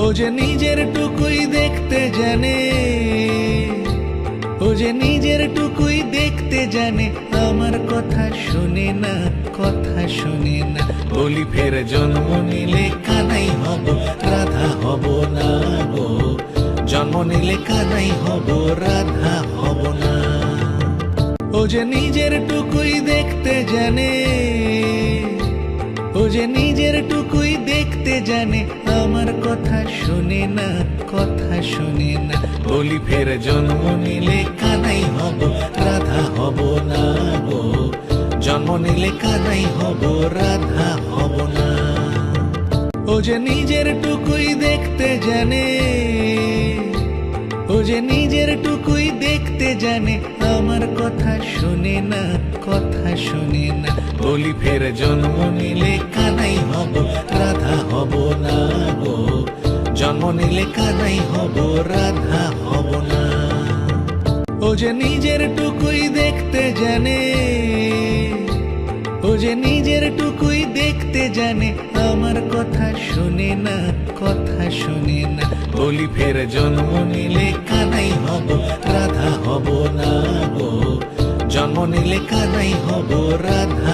ও যে নিজের টুকুই দেখতে জানে, ও যে নিজের টুকুই দেখতে জানে, আমার কথা শুনে না, কথা শুনে না। বলি ফের জন্ম নিলে কানাই হব, রাধা হব না গো। জন্ম নিলে কানাই হব, রাধা হব না। ও যে নিজের টুকুই দেখতে জানে, ও যে নিজের টুকুই দেখতে জানে, আমার কথা শুনে না, কথা শুনে না। বলি ফের জন্ম নিলে কানাই হব, রাধা হব না গো। জন্ম নিলে কানাই হব, রাধা হব না। ও যে নিজের টুকুই দেখতে জানে, ও যে নিজের টুকুই দেখতে জানে, আমার কথা শুনে না, কথা শুনে না। বলি ফের জন্ম নিলে কানাই হব, রাধা হব না গো। জন্ম নিলে কানাই হব, রাধা হব না। ও যে নিজের টুকুই দেখতে জানে, ও যে নিজের টুকুই দেখতে জানে, আমার কথা শুনে না, কথা শুনে না। বলি ফের জন্ম নিলে কানাই হব, রাধা হব না গো। জন্ম নিলে কানাই হব, রাধা